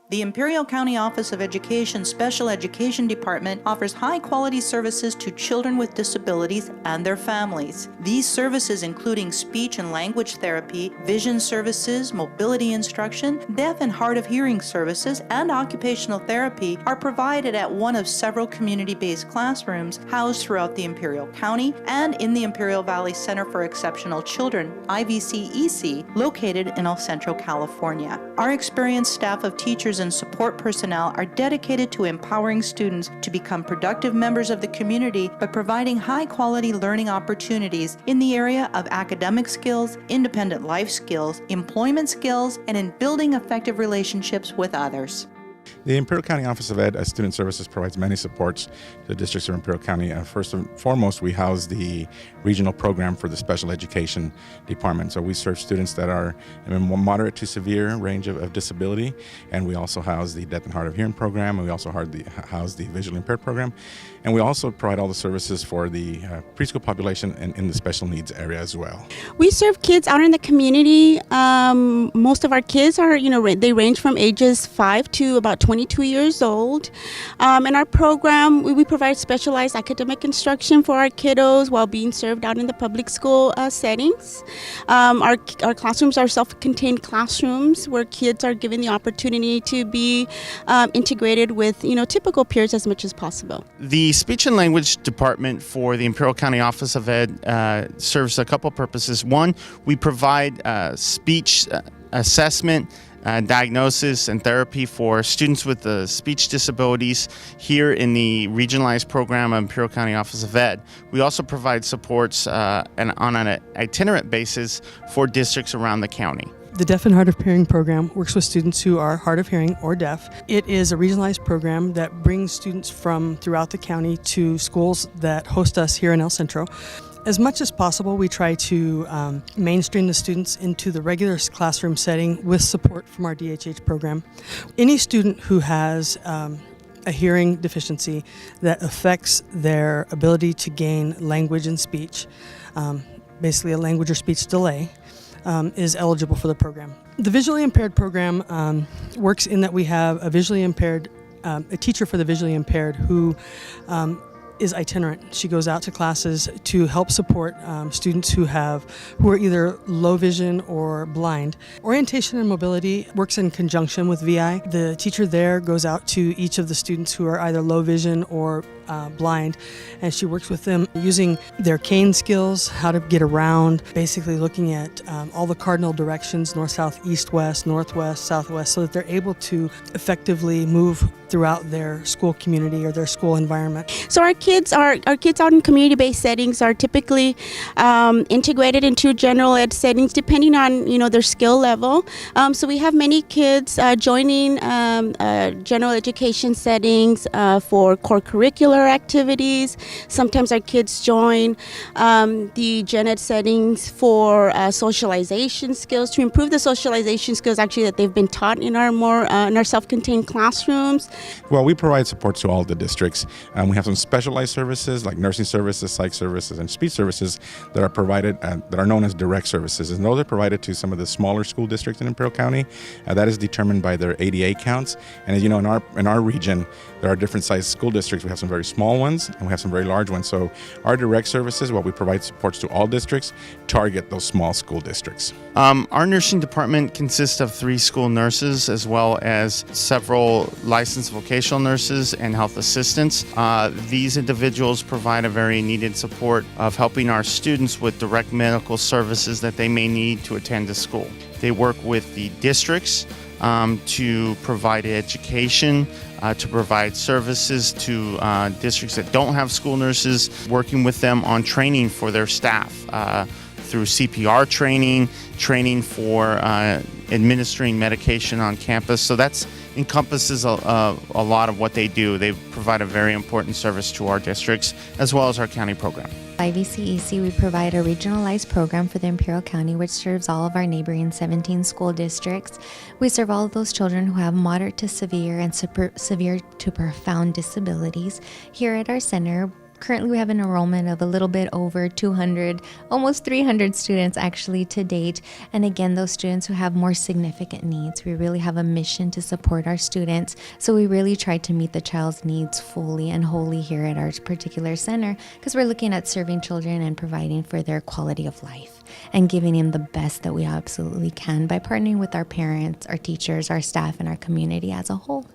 The Imperial County Office of Education Special Education Department offers high-quality services to children with disabilities and their families. These services, including speech and language therapy, vision services, mobility instruction, deaf and hard of hearing services, and occupational therapy, are provided at one of several community-based classrooms housed throughout the Imperial County and in the Imperial Valley Center for Exceptional Children, IVCEC, located in El Centro, California. Our experienced staff of teachers and support personnel are dedicated to empowering students to become productive members of the community by providing high-quality learning opportunities in the area of academic skills, independent life skills, employment skills, and in building effective relationships with others. The Imperial County Office of Ed Student Services provides many supports to the districts of Imperial County. First and foremost, we house the regional program for the special education department. So we serve students that are in a moderate to severe range of disability, and we also house the deaf and hard of hearing program, and we also house the visually impaired program, and we also provide all the services for the preschool population and in the special needs area as well. We serve kids out in the community. Most of our kids are, they range from ages 5 to about 22 years old. In our program, we provide specialized academic instruction for our kiddos while being served out in the public school settings. Our classrooms are self-contained classrooms where kids are given the opportunity to be integrated with, typical peers as much as possible. The Speech and Language Department for the Imperial County Office of Ed serves a couple purposes. One, we provide speech assessment, diagnosis and therapy for students with speech disabilities here in the regionalized program of Imperial County Office of Ed. We also provide supports on an itinerant basis for districts around the county. The Deaf and Hard of Hearing program works with students who are hard of hearing or deaf. It is a regionalized program that brings students from throughout the county to schools that host us here in El Centro. As much as possible, we try to mainstream the students into the regular classroom setting with support from our DHH program. Any student who has a hearing deficiency that affects their ability to gain language and speech, basically a language or speech delay, is eligible for the program. The visually impaired program works in that we have a visually impaired, a teacher for the visually impaired who is itinerant. She goes out to classes to help support students who are either low vision or blind. Orientation and mobility works in conjunction with VI. The teacher there goes out to each of the students who are either low vision or blind, and she works with them using their cane skills, how to get around, basically looking at all the cardinal directions, north, south, east, west, northwest, southwest, so that they're able to effectively move throughout their school community or their school environment. So our kids out in community-based settings are typically integrated into general ed settings depending on their skill level. So we have many kids joining general education settings for core curricular activities. Sometimes our kids join the gen ed settings for socialization skills, to improve the socialization skills actually that they've been taught in our self-contained classrooms. Well, we provide support to all the districts. We have some specialized services like nursing services, psych services, and speech services that are provided, that are known as direct services. And those are provided to some of the smaller school districts in Imperial County. That is determined by their ADA counts. And as you know, in our region, there are different sized school districts. We have some very small ones and we have some very large ones. So our direct services, while we provide supports to all districts, target those small school districts. Our nursing department consists of 3 school nurses as well as several licensed vocational nurses and health assistants. These individuals provide a very needed support of helping our students with direct medical services that they may need to attend to school. They work with the districts to provide education, to provide services to districts that don't have school nurses, working with them on training for their staff through CPR training for administering medication on campus. So that encompasses a lot of what they do. They provide a very important service to our districts as well as our county program. IVCEC, we provide a regionalized program for the Imperial County, which serves all of our neighboring 17 school districts. We serve all of those children who have moderate to severe and severe to profound disabilities. Here at our center, Currently, we have an enrollment of a little bit over 200, almost 300 students actually to date. And again, those students who have more significant needs, we really have a mission to support our students. So we really try to meet the child's needs fully and wholly here at our particular center, because we're looking at serving children and providing for their quality of life and giving them the best that we absolutely can by partnering with our parents, our teachers, our staff, and our community as a whole.